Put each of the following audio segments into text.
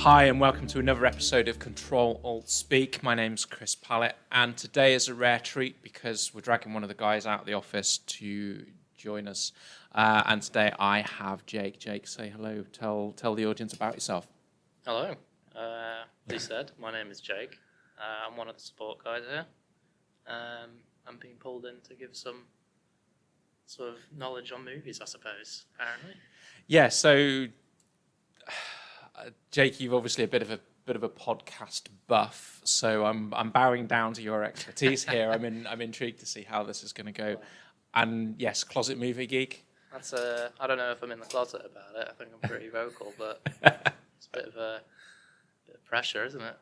Hi and welcome to another episode of Ctrl Alt Speak. My name's Chris Pallett and today is a rare treat because we're dragging one of the guys out of the office to join us. And today I have Jake. Jake, say hello. Tell the audience about yourself. Hello. As said, my name is Jake. I'm one of the support guys here. I'm being pulled in to give some sort of knowledge on movies, I suppose, apparently. Yeah, so Jake, you've obviously a bit of a podcast buff, so I'm bowing down to your expertise here. I'm intrigued to see how this is going to go. And yes, closet movie geek. That's I don't know if I'm in the closet about it. I think I'm pretty vocal, but it's a bit of pressure, isn't it?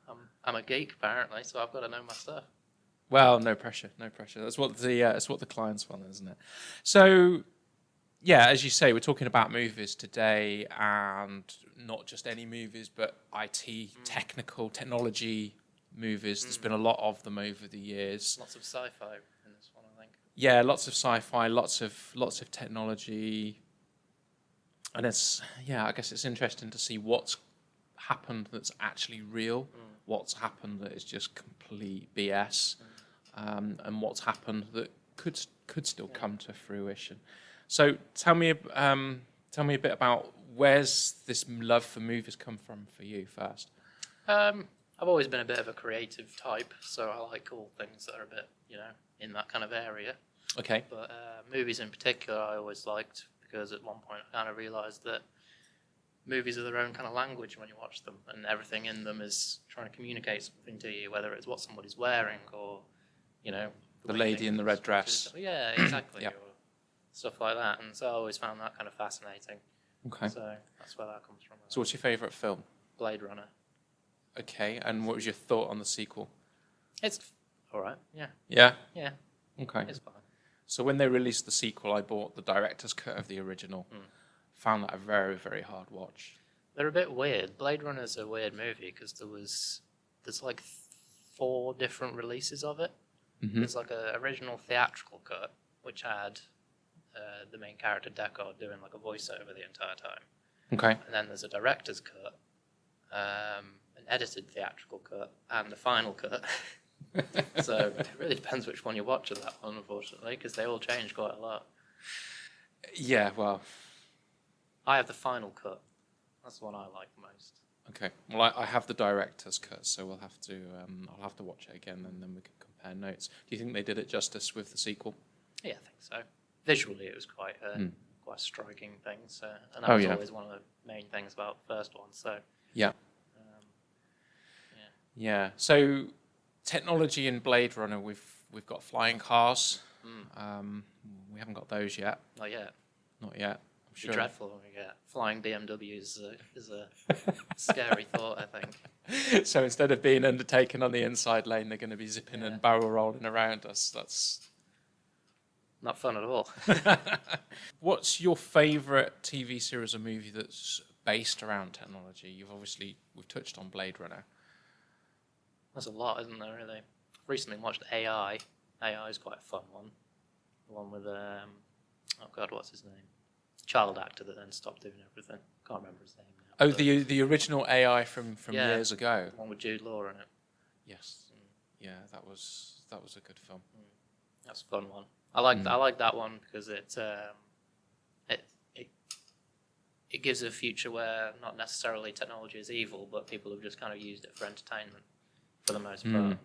I'm a geek apparently, so I've got to know my stuff. Well, no pressure. That's what the clients want, isn't it? So, yeah, as you say, we're talking about movies today, and not just any movies, but IT, technology movies. There's been a lot of them over the years. Lots of sci-fi in this one, I think. Yeah, lots of sci-fi, lots of technology, and I guess it's interesting to see what's happened that's actually real, what's happened that is just complete BS, and what's happened that could still come to fruition. So tell me a bit about where's this love for movies come from for you first? I've always been a bit of a creative type, so I like all things that are a bit, in that kind of area. Okay. But movies in particular I always liked because at one point I kind of realised that movies are their own kind of language when you watch them, and everything in them is trying to communicate something to you, whether it's what somebody's wearing or, the lady in the red dress. Yeah, exactly. Yep. Or stuff like that. And so I always found that kind of fascinating. Okay. So that's where that comes from. So what's your favourite film? Blade Runner. Okay, and what was your thought on the sequel? It's all right. Yeah. Yeah? Yeah. Okay. It's fine. So when they released the sequel, I bought the director's cut of the original. Found that a very, very hard watch. They're a bit weird. Blade Runner's a weird movie because there's like 4 different releases of it. Mm-hmm. There's like a original theatrical cut, which had the main character Deckard doing like a voiceover the entire time. Okay. And then there's a director's cut, an edited theatrical cut, and the final cut. So it really depends which one you watch of that one, unfortunately, because they all change quite a lot. Yeah, well, I have the final cut. That's the one I like most. okay. Well, I have the director's cut, so we'll have to I'll have to watch it again, and then we can compare notes. Do you think they did it justice with the sequel? Yeah, I think so. Visually, it was quite a striking thing. So, and that was always one of the main things about the first one. So yeah. Yeah. So technology in Blade Runner, we've got flying cars. We haven't got those yet. Not yet. Not yet. I'm sure. It'd be dreadful when we get flying BMWs. Is a scary thought, I think. So instead of being undertaken on the inside lane, they're going to be zipping and barrel rolling around us. That's not fun at all. What's your favourite TV series or movie that's based around technology? We've touched on Blade Runner. There's a lot, isn't there, really? I've recently watched AI. AI is quite a fun one. The one with, oh God, what's his name? Child actor that then stopped doing everything. Can't remember his name now. Oh, the original AI from years ago. The one with Jude Law in it. Yes. Yeah, that was a good film. That's a fun one. I like that one because it gives a future where not necessarily technology is evil, but people have just kind of used it for entertainment for the most part.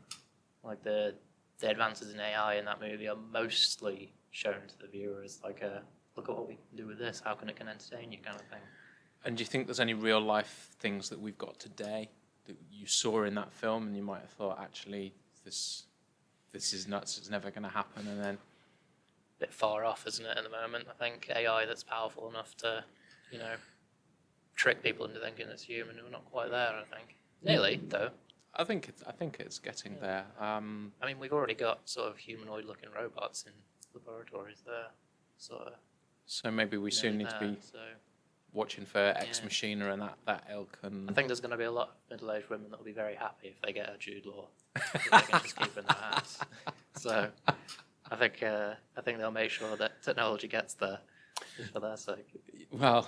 Like the advances in AI in that movie are mostly shown to the viewer as like a look at what we can do with this. How can it entertain you kind of thing. And do you think there's any real life things that we've got today that you saw in that film and you might have thought, actually, this is nuts, it's never going to happen, and then bit far off, isn't it, at the moment? I think AI that's powerful enough to, trick people into thinking it's human. We're not quite there, I think. Nearly, though. I think it's getting there. I mean, we've already got sort of humanoid-looking robots in laboratories there, sort of. So maybe we soon need to be watching for Ex Machina and that ilk. And I think there's going to be a lot of middle-aged women that will be very happy if they get a Jude Law that they can just keep in their house. So I think they'll make sure that technology gets there for their sake. Well,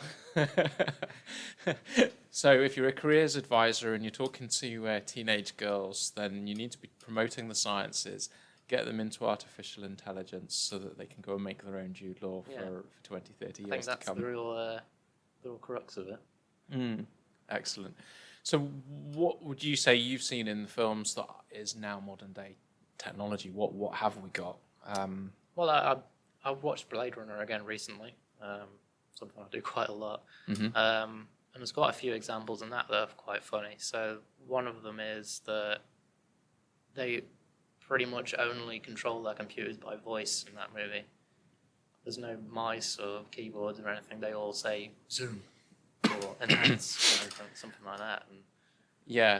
so if you're a careers advisor and you're talking to teenage girls, then you need to be promoting the sciences, get them into artificial intelligence so that they can go and make their own Jude Law for 20, 30 I years think to that's come. the real crux of it. Excellent. So what would you say you've seen in the films that is now modern day technology? What have we got? Well, I've watched Blade Runner again recently, something I do quite a lot. And there's quite a few examples in that are quite funny. So one of them is that they pretty much only control their computers by voice in that movie. There's no mice or keyboards or anything. They all say zoom or enhance or something like that. And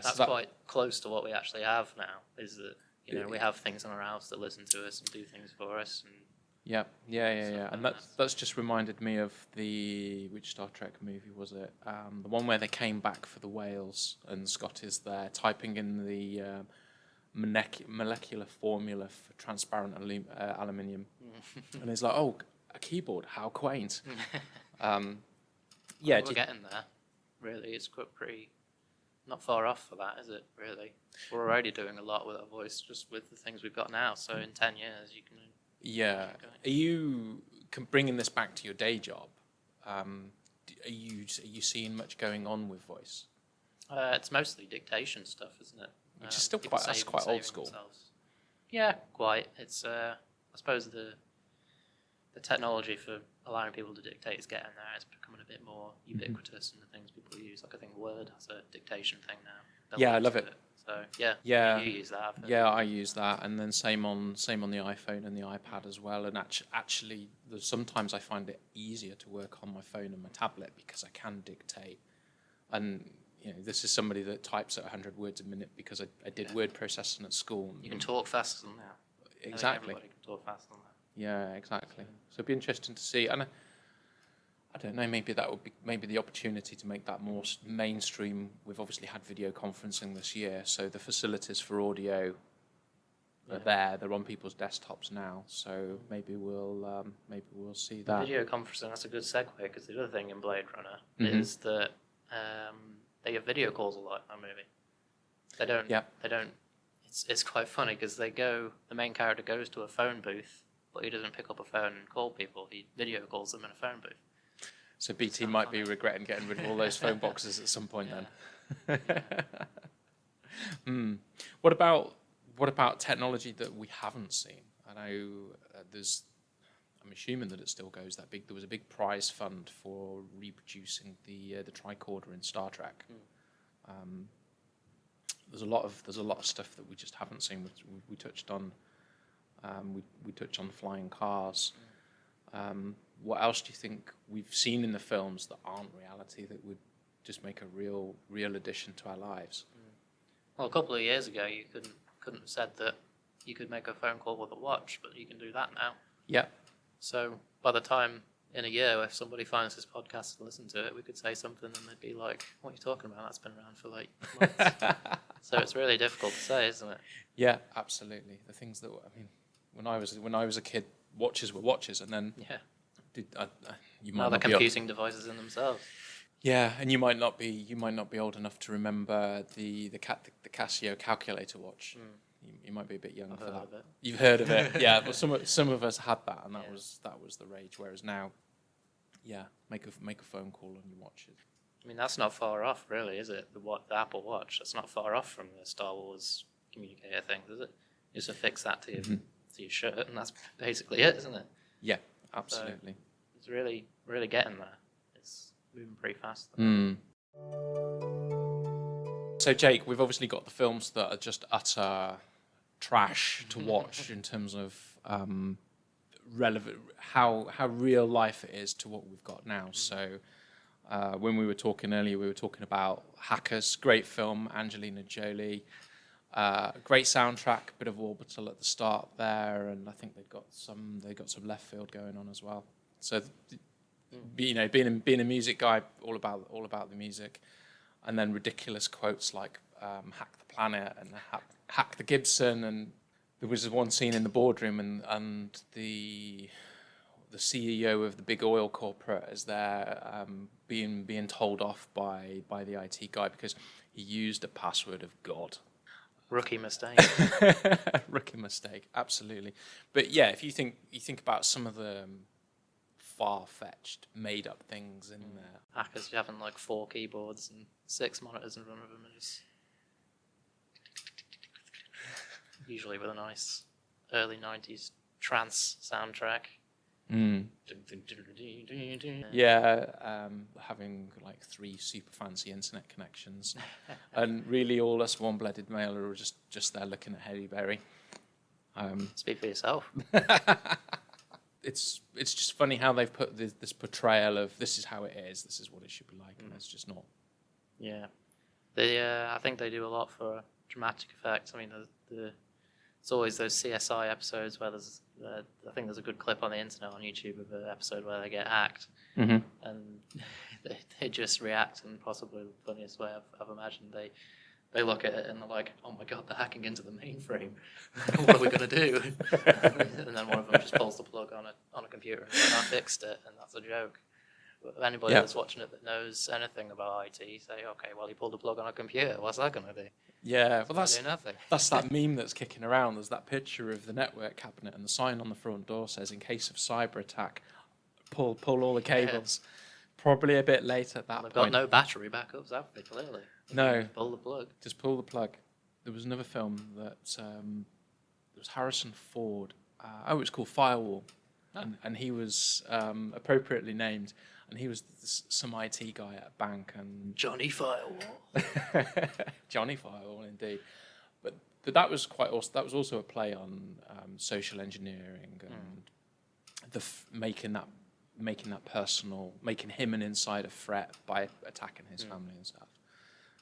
that's quite close to what we actually have now, is that, you know, we have things in our house that listen to us and do things for us. And yeah. And that's just reminded me of which Star Trek movie was it? The one where they came back for the whales and Scott is there typing in the molecular formula for transparent aluminium, and he's like, "Oh, a keyboard? How quaint!" We're getting there. Really, it's quite pretty. Not far off for that, is it? Really, we're already doing a lot with our voice, just with the things we've got now. So in 10 years, you can. Yeah. Are you bringing this back to your day job? Are you seeing much going on with voice? It's mostly dictation stuff, isn't it? Which is still quite old school. Themselves. Yeah, quite. It's I suppose the technology for allowing people to dictate is getting there. It's becoming a bit more ubiquitous in the things people use. Like I think Word has a dictation thing now. Yeah, I love it. So yeah, you use that. Yeah, I use that, and then same on the iPhone and the iPad as well. And actually, sometimes I find it easier to work on my phone and my tablet because I can dictate. And you know, this is somebody that types at 100 words a minute because I did word processing at school. You can talk faster than that. Exactly. Everybody can talk faster than that. Yeah, exactly. So it'd be interesting to see. And I don't know, maybe that would be the opportunity to make that more mainstream. We've obviously had video conferencing this year, so the facilities for audio are there. They're on people's desktops now, so maybe we'll see that. Video conferencing, that's a good segue, because the other thing in Blade Runner is that they have video calls a lot in that movie. They don't. Yeah. They don't. It's quite funny because the main character goes to a phone booth, but he doesn't pick up a phone and call people. He video calls them in a phone booth. So BT might be regretting getting rid of all those phone boxes at some point then. What about technology that we haven't seen? I know I'm assuming that it still goes that big. There was a big prize fund for reproducing the tricorder in Star Trek. There's a lot of stuff that we just haven't seen. We touched on we touched on flying cars. What else do you think we've seen in the films that aren't reality that would just make a real addition to our lives? Well, a couple of years ago, you couldn't have said that you could make a phone call with a watch, but you can do that now. Yeah. So by the time in a year, if somebody finds this podcast and listen to it, we could say something and they'd be like, "What are you talking about? That's been around for like months." So it's really difficult to say, isn't it? Yeah, absolutely. The things that when I was a kid, watches were watches, and then you might now they're not be computing devices in themselves. Yeah, and you might not be old enough to remember the Casio calculator watch. You might be a bit young for that. You've heard of it, yeah. But some of us had that, and that was the rage. Whereas now, make a phone call on your watches. I mean, that's not far off, really, is it? The Apple Watch. That's not far off from the Star Wars communicator thing, is it? You just affix that to your shirt, and that's basically it, isn't it? Yeah, absolutely. So it's really, really getting there. It's moving pretty fast. So, Jake, we've obviously got the films that are just utter trash to watch in terms of relevant, how real life it is to what we've got now. So, when we were talking earlier, we were talking about Hackers, great film, Angelina Jolie, great soundtrack, bit of Orbital at the start there, and I think they got some left field going on as well. So, being a music guy, all about the music. And then ridiculous quotes like "hack the planet" and "hack the Gibson." And there was one scene in the boardroom, and the the CEO of the big oil corporate is there being told off by the IT guy because he used a password of God. Rookie mistake. Rookie mistake, absolutely. But yeah, if you think about some of the far-fetched, made-up things in there. Hackers having like 4 keyboards and 6 monitors in front of them, and just usually with a nice early 90s trance soundtrack. Yeah, having like 3 super fancy internet connections, and really all us warm-blooded male are just there looking at Harry Berry. Speak for yourself. It's just funny how they've put this portrayal of this is how it is, this is what it should be like, and it's just not. Yeah, I think they do a lot for dramatic effect. I mean, it's always those CSI episodes where there's, I think there's a good clip on the internet on YouTube of an episode where they get hacked, and they just react in possibly the funniest way I've imagined. They look at it and they're like, "Oh my god, they're hacking into the mainframe. What are we gonna do?" And then one of them just pulls the plug on a computer and like, "I fixed it," and that's a joke. But anybody that's watching it that knows anything about IT say, "Okay, well, he pulled the plug on a computer. What's that gonna do?" Yeah, well, do nothing. That's that meme that's kicking around. There's that picture of the network cabinet, and the sign on the front door says, "In case of cyber attack, pull all the cables." Probably a bit late at that They've point. got no battery backups, have they? Clearly. No. Pull the plug. Just pull the plug. There was another film that it was Harrison Ford. It was called Firewall, and he was appropriately named. And he was some IT guy at a bank, and Johnny Firewall. Johnny Firewall, indeed. But that was quite awesome. That was also a play on social engineering and making that personal, making him an insider threat by attacking his family and stuff.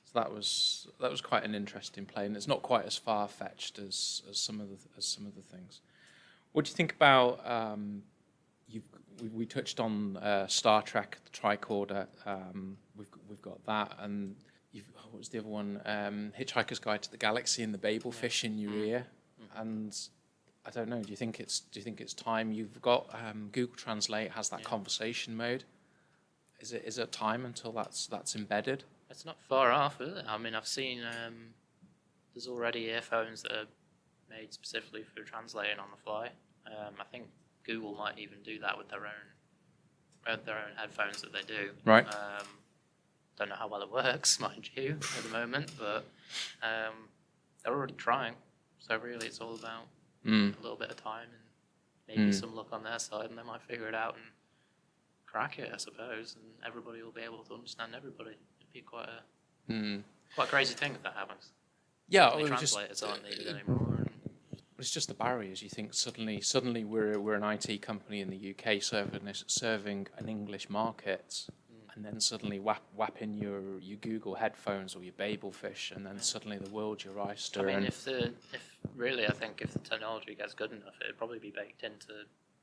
So that was quite an interesting play, and it's not quite as far fetched as some of the things. What do you think about? We touched on Star Trek, the tricorder. We've got that, and what was the other one? Hitchhiker's Guide to the Galaxy and the Babel fish in your ear. And I don't know. Do you think it's time? You've got Google Translate has that conversation mode. Is it time until that's embedded? It's not far off, is it? I mean, I've seen there's already earphones that are made specifically for translating on the fly. I think Google might even do that with their own headphones that they do. Right. Don't know how well it works, mind you, at the moment, but they're already trying. So really, it's all about a little bit of time and maybe some luck on their side, and they might figure it out and crack it, I suppose, and everybody will be able to understand everybody. It'd be quite a crazy thing if that happens. Yeah, the translators aren't needed anymore. It's just the barriers. You think suddenly we're an IT company in the UK serving an English market, and then suddenly whap in your Google headphones or your Babel fish, and then suddenly the world's your oyster. I mean, if I think if the technology gets good enough, it'd probably be baked into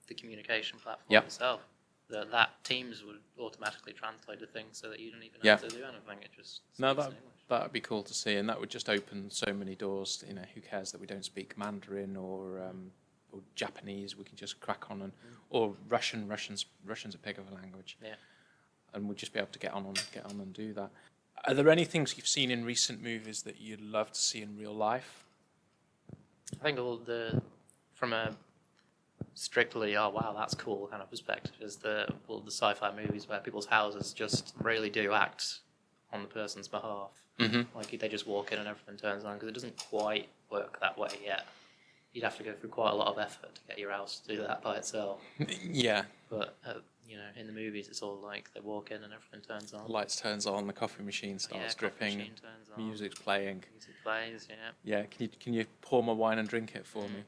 the communication platform itself. That Teams would automatically translate the thing so that you don't even have to do anything. It just that'd be cool to see, and that would just open so many doors. You know, who cares that we don't speak Mandarin or Japanese? We can just crack on or Russian. Russian's a pig of a language. Yeah, and we'd just be able to get on and do that. Are there any things you've seen in recent movies that you'd love to see in real life? I think from a strictly, oh wow, that's cool kind of perspective is the sci-fi movies where people's houses just really do act on the person's behalf. Like they just walk in and everything turns on, because it doesn't quite work that way yet. You'd have to go through quite a lot of effort to get your house to do that by itself. Yeah. But in the movies, it's all like they walk in and everything turns on. The lights turns on, the coffee machine starts dripping, music's playing. Music plays, Yeah. Can you pour my wine and drink it for me?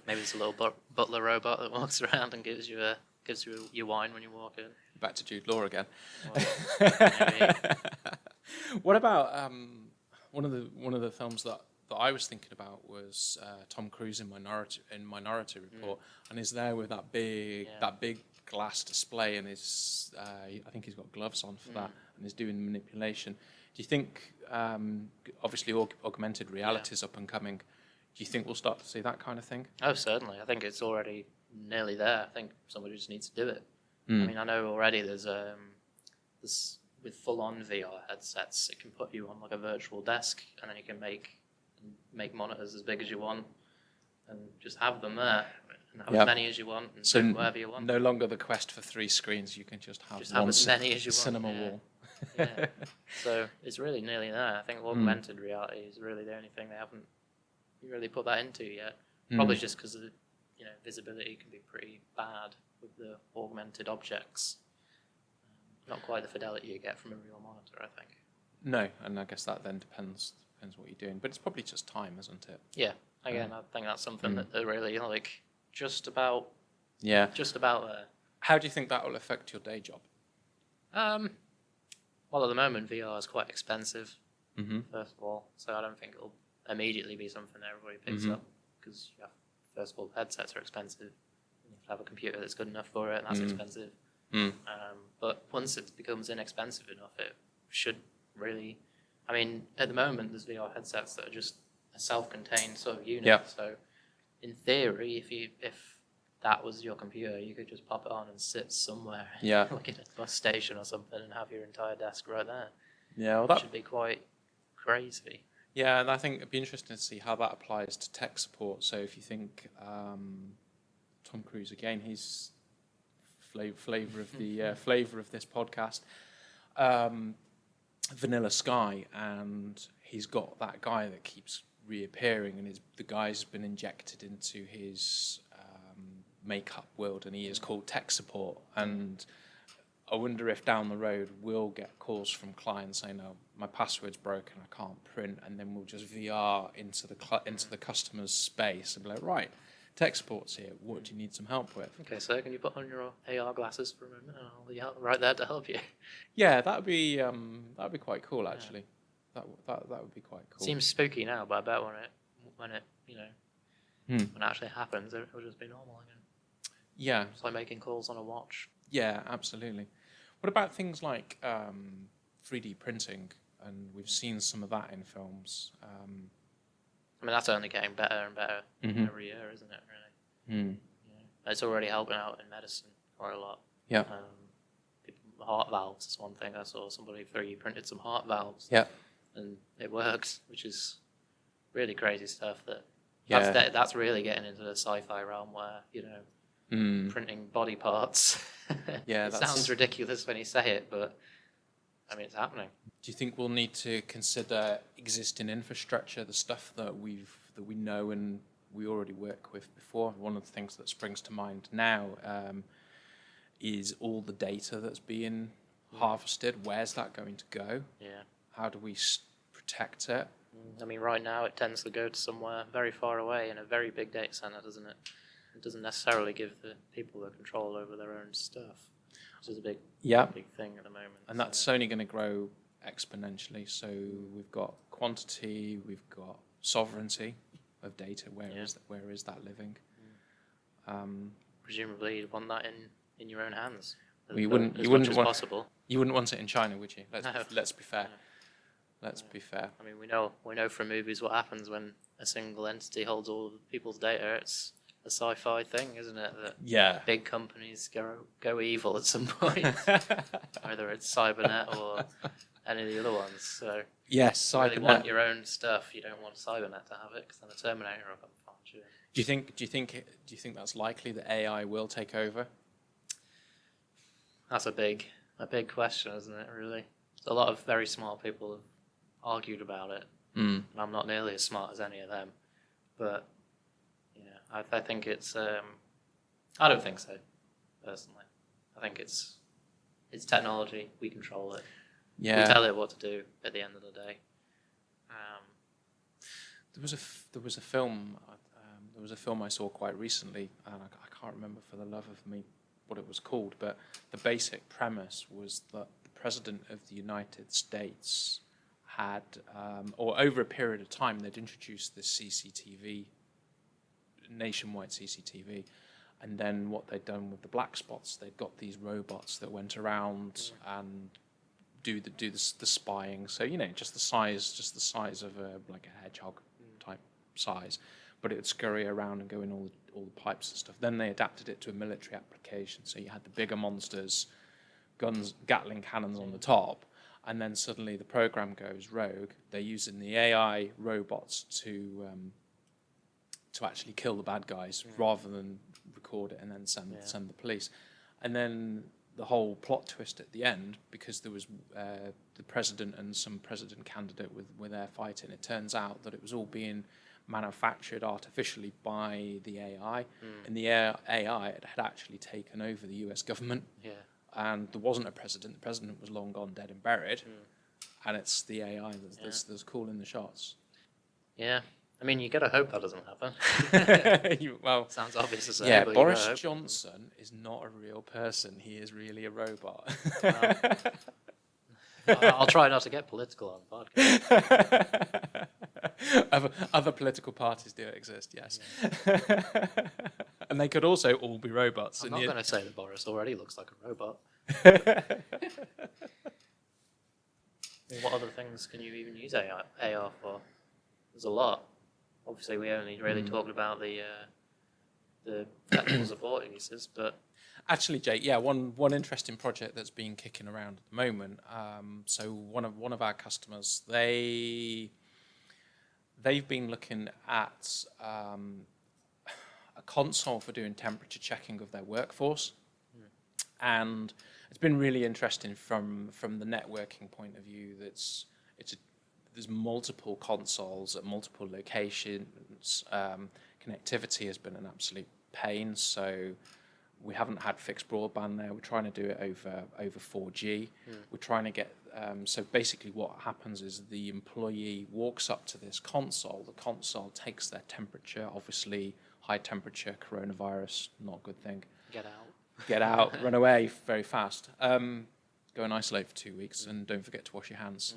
Maybe it's a little butler robot that walks around and gives you your wine when you walk in. Back to Jude Law again. Well, what about one of the films that I was thinking about was Tom Cruise in Minority Report, and he's there with that big glass display, and his I think he's got gloves on for that, and he's doing manipulation. Do you think obviously augmented reality is up and coming? Do you think we'll start to see that kind of thing? Oh, certainly. I think it's already nearly there. I think somebody just needs to do it. I Mm. mean, I know already there's with full-on VR headsets, it can put you on like a virtual desk, and then you can make monitors as big as you want, and just have them there, and have as many as you want, and do whatever you want. No longer the quest for 3 screens. You can just have as many as you want. Cinema wall. Yeah. So it's really nearly there. I think augmented reality is really the only thing they haven't really put that into yet. Probably just because visibility can be pretty bad with the augmented objects. Not quite the fidelity you get from a real monitor, I think. No, and I guess that then depends what you're doing. But it's probably just time, isn't it? Yeah. Again, I think that's something that they're really just about there. How do you think that will affect your day job? Well, at the moment, VR is quite expensive, Mm-hmm. first of all. So I don't think it'll immediately be something that everybody picks up. Because, first of all, headsets are expensive. You have to have a computer that's good enough for it, and that's expensive. But once it becomes inexpensive enough, it should really... I mean, at the moment, there's VR headsets that are just a self-contained sort of unit. Yeah. So, in theory, if that was your computer, you could just pop it on and sit somewhere, like in a bus station or something, and have your entire desk right there. Yeah, well, that should be quite crazy. Yeah, and I think it'd be interesting to see how that applies to tech support. So if you think Tom Cruise again, he's flavor of the flavor of this podcast, Vanilla Sky, and he's got that guy that keeps reappearing, and the guy's been injected into his makeup world, and he is called tech support. And I wonder if down the road we'll get calls from clients saying, "No, my password's broken, I can't print," and then we'll just VR into the customer's space and be like, "Right, tech support's here. What do you need some help with?" Okay, so can you put on your AR glasses for a moment, and I'll be right there to help you. Yeah, that'd be quite cool actually. That would be quite cool. Seems spooky now, but I bet when it when it actually happens, it'll just be normal again. Yeah, it's like making calls on a watch. Yeah, absolutely. What about things like 3D printing? And we've seen some of that in films. I mean, that's only getting better and better every year, isn't it, really? It's already helping out in medicine quite a lot. Yeah. Heart valves is one thing. I saw somebody 3D printed some heart valves. Yeah. And it works, which is really crazy stuff. That's really getting into the sci-fi realm where, printing body parts. Yeah, it sounds ridiculous when you say it, but I mean, it's happening. Do you think we'll need to consider existing infrastructure, the stuff that we know and we already work with before? One of the things that springs to mind now is all the data that's being harvested. Where's that going to go? Yeah. How do we protect it? I mean, right now it tends to go to somewhere very far away in a very big data center, doesn't it? It doesn't necessarily give the people the control over their own stuff, which is a big thing at the moment. And that's only going to grow exponentially. So we've got quantity, we've got sovereignty of data. Where is that living? Presumably, you'd want that in your own hands. You wouldn't possible. You wouldn't want it in China, would you? Let's be fair. Let's be fair. I mean, we know from movies what happens when a single entity holds all of people's data. It's a sci-fi thing, isn't it? That big companies go evil at some point. Either it's Cybernet or any of the other ones. So yes, Cybernet. You really want your own stuff. You don't want Cybernet to have it, because then the Terminator will come find you. Do you think that's likely that AI will take over? That's a big question, isn't it? Really, a lot of very smart people have argued about it, and I'm not nearly as smart as any of them. But I think it's. I don't think so, personally. I think it's technology. We control it. Yeah. We tell it what to do at the end of the day. There was a film. There was a film I saw quite recently, and I can't remember for the love of me what it was called. But the basic premise was that the President of the United States had, or over a period of time, they'd introduced this CCTV, nationwide CCTV, and then what they'd done with the black spots, they'd got these robots that went around and do the spying. So just the size of a hedgehog type size, but it would scurry around and go in all the pipes and stuff. Then they adapted it to a military application, so you had the bigger monsters, guns, Gatling cannons on the top, and then suddenly the program goes rogue. They're using the AI robots to actually kill the bad guys rather than record it and then send the police. And then the whole plot twist at the end, because there was the president and some president candidate with their fighting, it turns out that it was all being manufactured artificially by the AI, and the AI had actually taken over the US government. Yeah. And there wasn't a president. The president was long gone, dead and buried. And it's the AI that's calling the shots. Yeah. I mean, you gotta hope that doesn't happen. Well, sounds obvious to say. Yeah, but Boris Johnson is not a real person. He is really a robot. I'll try not to get political on the podcast. Other political parties do exist, yes. And they could also all be robots. I'm not going to say that Boris already looks like a robot. What other things can you even use AR for? There's a lot. Obviously, we only really talked about the technical support uses, but actually, Jake, one interesting project that's been kicking around at the moment. So one of our customers, they've been looking at a console for doing temperature checking of their workforce, and it's been really interesting from the networking point of view. There's multiple consoles at multiple locations. Connectivity has been an absolute pain, so we haven't had fixed broadband there. We're trying to do it over 4G. We're trying to get so basically what happens is the employee walks up to this console. The console takes their temperature. Obviously, high temperature, coronavirus, not a good thing. Get out, run away very fast. Go and isolate for 2 weeks, and don't forget to wash your hands.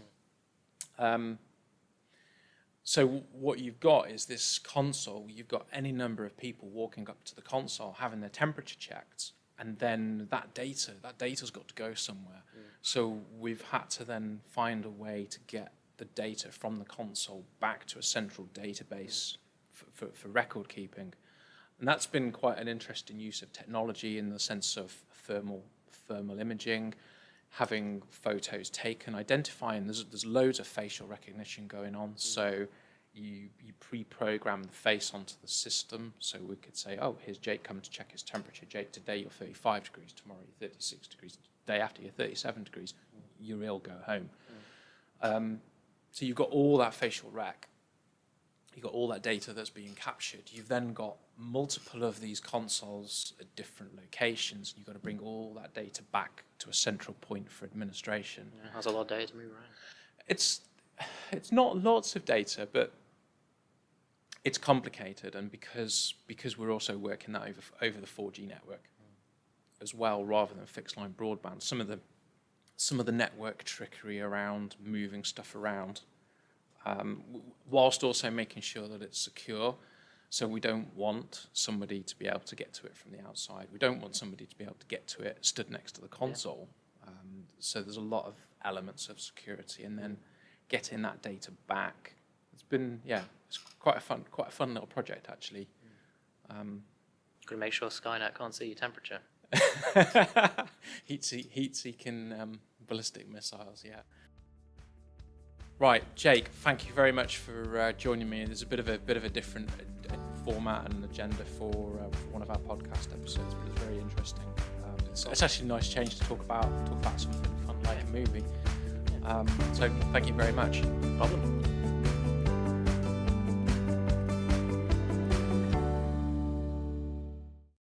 So what you've got is this console. You've got any number of people walking up to the console, having their temperature checked, and then that data's got to go somewhere. So we've had to then find a way to get the data from the console back to a central database for record keeping. And that's been quite an interesting use of technology in the sense of thermal imaging, having photos taken, identifying. There's loads of facial recognition going on. So you pre-program the face onto the system. So we could say, oh, here's Jake, come to check his temperature. Jake, today you're 35 degrees, tomorrow you're 36 degrees, the day after you're 37 degrees, you're ill, go home. So you've got all that facial rec. You've got all that data that's being captured. You've then got multiple of these consoles at different locations. You've got to bring all that data back to a central point for administration. Yeah, that's a lot of data to move around. It's not lots of data, but it's complicated, and because we're also working that over the 4G network as well, rather than fixed line broadband. Some of the network trickery around moving stuff around. Whilst also making sure that it's secure. So we don't want somebody to be able to get to it from the outside. We don't want somebody to be able to get to it stood next to the console. So there's a lot of elements of security, and then getting that data back. It's been, it's quite a fun little project actually. Got to make sure Skynet can't see your temperature. Heat-seeking ballistic missiles, yeah. Right, Jake, thank you very much for joining me. There's a bit of a different format and agenda for one of our podcast episodes, but it's very interesting. It's actually a nice change to talk about something fun like a movie. So thank you very much. No problem.